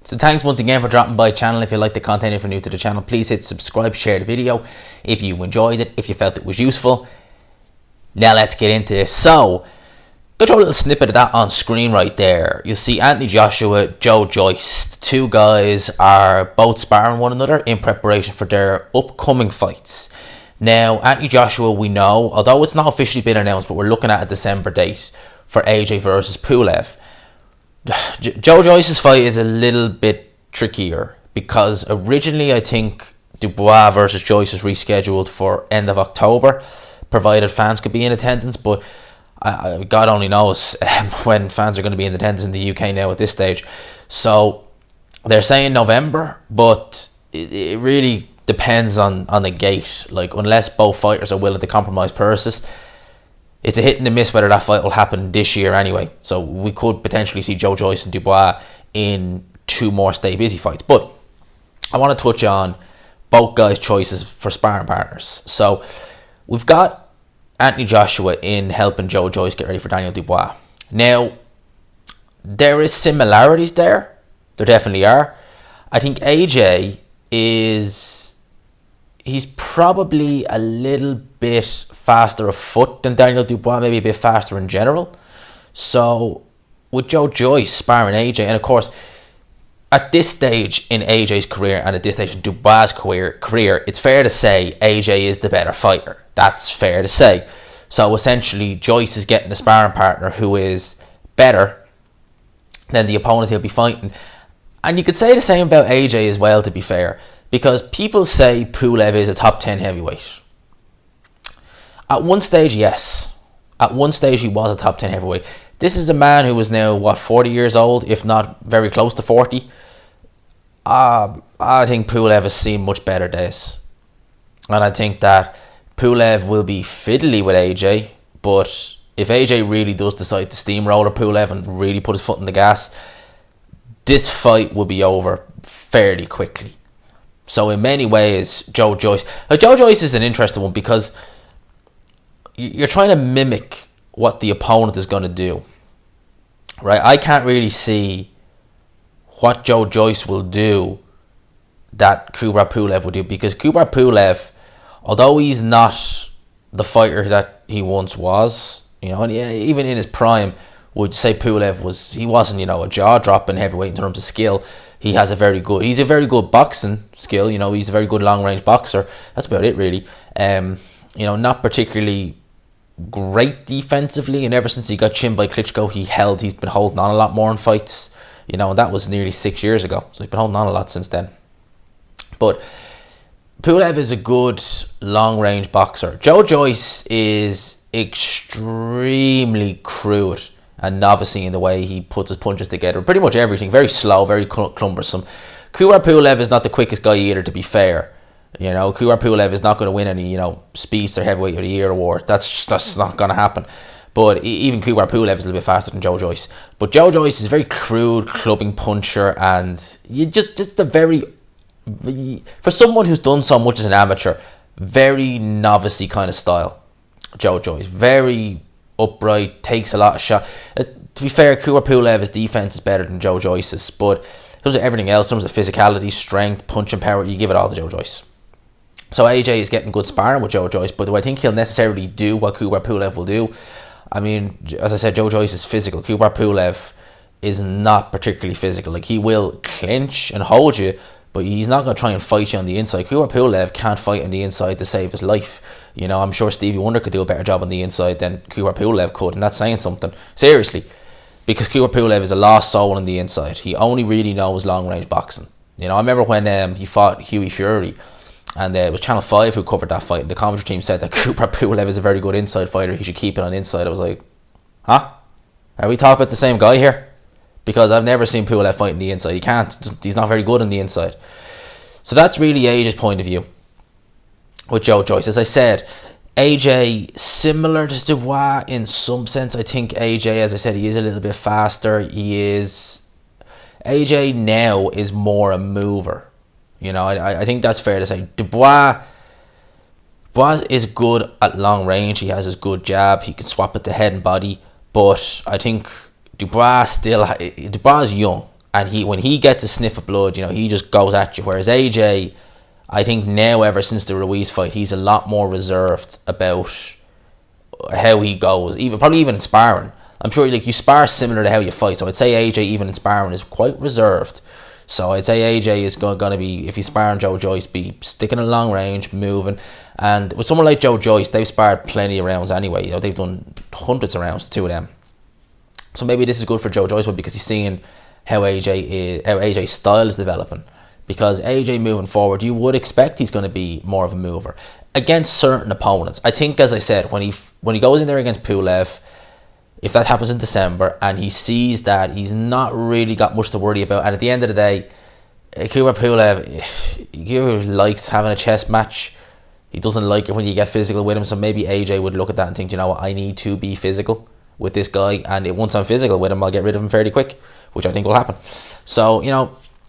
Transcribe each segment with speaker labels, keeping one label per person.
Speaker 1: So thanks once again for dropping by the channel. If you like the content, if you're new to the channel, please hit subscribe, share the video if you enjoyed it, if you felt it was useful. Now let's get into this. So, go throw a little snippet of that on screen right there. You'll see Anthony Joshua, Joe Joyce. The two guys are both sparring one another in preparation for their upcoming fights. Now, Anthony Joshua, we know, although it's not officially been announced, but we're looking at a December date for AJ versus Pulev. Joe Joyce's fight is a little bit trickier because originally I think Dubois versus Joyce was rescheduled for end of October, provided fans could be in attendance, but God only knows when fans are going to be in attendance in the UK now at this stage. So they're saying November, but it really depends on the gate. Like, unless both fighters are willing to compromise purses, it's a hit and a miss whether that fight will happen this year anyway. So we could potentially see Joe Joyce and Dubois in 2 more Stay Busy fights. But I want to touch on both guys' choices for sparring partners. So we've got Anthony Joshua in helping Joe Joyce get ready for Daniel Dubois. Now, there is similarities there. There definitely are. I think AJ he's probably a little bit faster of foot than Daniel Dubois, maybe a bit faster in general. So with Joe Joyce sparring AJ, and of course at this stage in AJ's career and at this stage in Dubois' career, it's fair to say AJ is the better fighter. That's fair to say. So essentially Joyce is getting a sparring partner who is better than the opponent he'll be fighting. And you could say the same about AJ as well, to be fair, because people say Pulev is a top 10 heavyweight. At one stage, yes. At one stage, he was a top 10 heavyweight. This is a man who is now, 40 years old, if not very close to 40. I think Pulev has seen much better days. And I think that Pulev will be fiddly with AJ, but if AJ really does decide to steamroller Pulev and really put his foot in the gas, this fight will be over fairly quickly. So in many ways, Joe Joyce is an interesting one because you're trying to mimic what the opponent is going to do, right? I can't really see what Joe Joyce will do that Kubrat Pulev will do, because Kubrat Pulev, although he's not the fighter that he once was, and even in his prime, would say Pulev wasn't a jaw-dropping heavyweight in terms of skill. He's a very good boxing skill. He's a very good long-range boxer. That's about it, really. Not particularly great defensively, and ever since he got chinned by Klitschko, he's been holding on a lot more in fights. And that was nearly 6 years ago, so he's been holding on a lot since then. But Pulev is a good long-range boxer. Joe Joyce is extremely crude and novice-y in the way he puts his punches together. Pretty much everything. Very slow, very cumbersome. Kubrat Pulev is not the quickest guy either, to be fair. Kubrat Pulev is not going to win any, Speedster Heavyweight of the Year award. That's not going to happen. But even Kubrat Pulev is a little bit faster than Joe Joyce. But Joe Joyce is a very crude clubbing puncher, and for someone who's done so much as an amateur, very novice-y kind of style. Joe Joyce, very upright, takes a lot of shots. To be fair, Kubrat Pulev's defense is better than Joe Joyce's, but in terms of everything else, in terms of physicality, strength, punching power, you give it all to Joe Joyce. So AJ is getting good sparring with Joe Joyce, but do I think he'll necessarily do what Kubrat Pulev will do? I mean, as I said, Joe Joyce is physical. Kubrat Pulev is not particularly physical. Like, he will clinch and hold you, but he's not going to try and fight you on the inside. Kubrat Pulev can't fight on the inside to save his life. I'm sure Stevie Wonder could do a better job on the inside than Kubrat Pulev could, and that's saying something. Seriously. Because Kubrat Pulev is a lost soul on the inside. He only really knows long-range boxing. I remember when he fought Hughie Fury, and it was Channel 5 who covered that fight. The commentary team said that Kubrat Pulev is a very good inside fighter. He should keep it on inside. I was like, huh? Are we talking about the same guy here? Because I've never seen Pulev fight on the inside. He can't. He's not very good on the inside. So that's really AJ's point of view with Joe Joyce. As I said, AJ similar to Dubois in some sense. I think AJ, as I said, he is a little bit faster. AJ now is more a mover. I think that's fair to say. Dubois is good at long range. He has his good jab. He can swap it to head and body. But I think Dubois is young. and when he gets a sniff of blood, he just goes at you. Whereas AJ, I think now, ever since the Ruiz fight, he's a lot more reserved about how he goes, probably even in sparring. I'm sure you spar similar to how you fight, so I'd say AJ even in sparring is quite reserved. So I'd say AJ is going to be, if he's sparring Joe Joyce, be sticking at long range, moving. And with someone like Joe Joyce, they've sparred plenty of rounds anyway. They've done hundreds of rounds, the two of them. So maybe this is good for Joe Joyce, because he's seeing how AJ's style is developing. Because AJ moving forward, you would expect he's going to be more of a mover against certain opponents. I think, as I said, when he goes in there against Pulev, if that happens in December, and he sees that he's not really got much to worry about, and at the end of the day, Kubrat Pulev likes having a chess match. He doesn't like it when you get physical with him, so maybe AJ would look at that and think, you know what, I need to be physical with this guy, and once I'm physical with him, I'll get rid of him fairly quick, which I think will happen. So,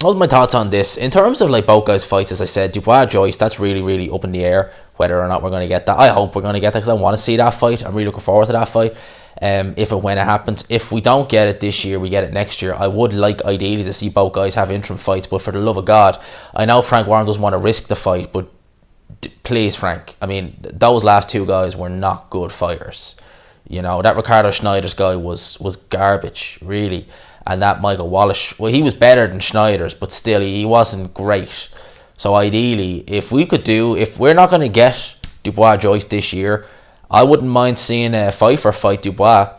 Speaker 1: those are my thoughts on this. In terms of both guys' fights, as I said, Dubois Joyce, that's really, really up in the air whether or not we're going to get that. I hope we're going to get that, because I want to see that fight. I'm really looking forward to that fight. If and when it happens. If we don't get it this year, we get it next year. I would like, ideally, to see both guys have interim fights, but for the love of God, I know Frank Warren doesn't want to risk the fight, but please, Frank, I mean, those last two guys were not good fighters. That Ricardo Schneider's guy was garbage, really. And that Michael Wallace, well, he was better than Schneider's, but still, he wasn't great. So ideally, if we're not going to get Dubois Joyce this year, I wouldn't mind seeing a Pfeiffer fight Dubois.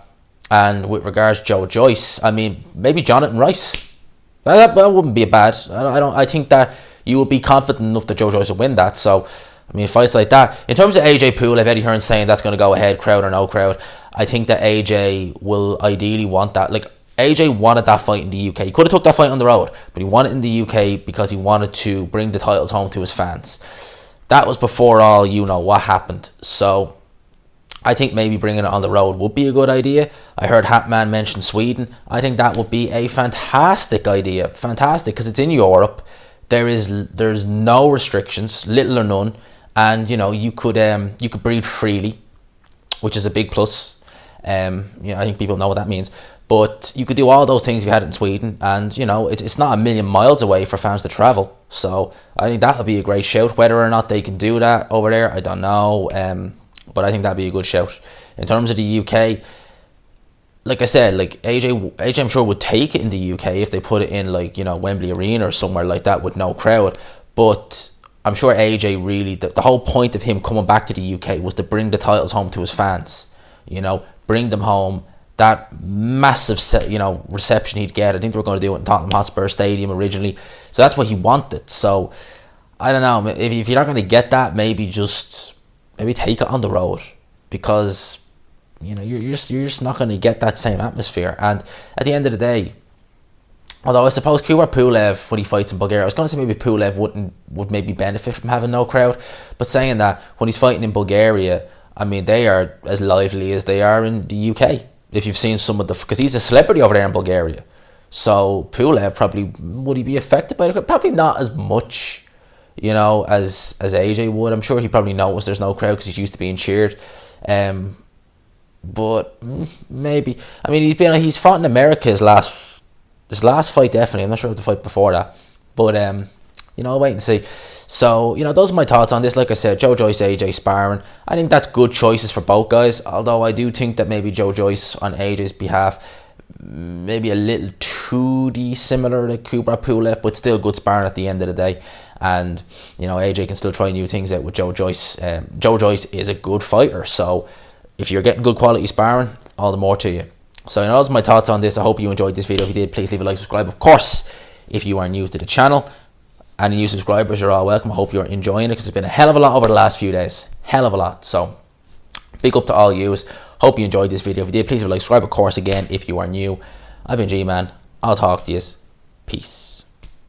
Speaker 1: And with regards to Joe Joyce, I mean, maybe Jonathan Rice. That wouldn't be bad. I think that you would be confident enough that Joe Joyce will win that. So, I mean, fights like that. In terms of AJ Pulev, Eddie Hearn's saying that's going to go ahead, crowd or no crowd. I think that AJ will ideally want that. AJ wanted that fight in the UK. He could have took that fight on the road, but he wanted it in the UK because he wanted to bring the titles home to his fans. That was before all what happened. So I think maybe bringing it on the road would be a good idea. I heard Hatman mention Sweden. I think that would be a fantastic idea. Fantastic, because it's in Europe. There's no restrictions, little or none, and you could breathe freely, which is a big plus. I think people know what that means. But you could do all those things if you had it in Sweden, and it's not a million miles away for fans to travel. So I think that would be a great shout. Whether or not they can do that over there, I don't know. But I think that'd be a good shout. In terms of the UK, like I said, AJ I'm sure would take it in the UK if they put it in Wembley Arena or somewhere like that with no crowd. But I'm sure AJ really, the whole point of him coming back to the UK was to bring the titles home to his fans. Bring them home. That massive reception he'd get. I think they were going to do it in Tottenham Hotspur Stadium originally. So that's what he wanted. So I don't know, if you're not going to get that, maybe take it on the road, because you're just not going to get that same atmosphere. And at the end of the day, although I suppose Kubrat Pulev, when he fights in Bulgaria, I was going to say maybe Pulev would maybe benefit from having no crowd, but saying that, when he's fighting in Bulgaria, I mean, they are as lively as they are in the UK. If you've seen some of because he's a celebrity over there in Bulgaria, so Pulev would he be affected by it? Probably not as much, as AJ would. I'm sure he probably knows there's no crowd because he's used to being cheered. But maybe, I mean, he's fought in America his last fight, definitely. I'm not sure of the fight before that, but wait and see. So those are my thoughts on this. Like I said, Joe Joyce, AJ sparring, I think that's good choices for both guys, although I do think that maybe Joe Joyce on AJ's behalf maybe a little too dissimilar to Kubrat Pulev, but still good sparring at the end of the day. And AJ can still try new things out with Joe Joyce. Joe Joyce is a good fighter, so if you're getting good quality sparring, all the more to you. So those are my thoughts on this. I hope you enjoyed this video. If you did, please leave a like, subscribe. Of course, if you are new to the channel, any new subscribers, you're all welcome. I hope you're enjoying it, because it's been a hell of a lot over the last few days. Hell of a lot. So big up to all yous. Hope you enjoyed this video. If you did, please leave a like, subscribe. Of course, again, if you are new. I've been G-Man. I'll talk to you. Peace.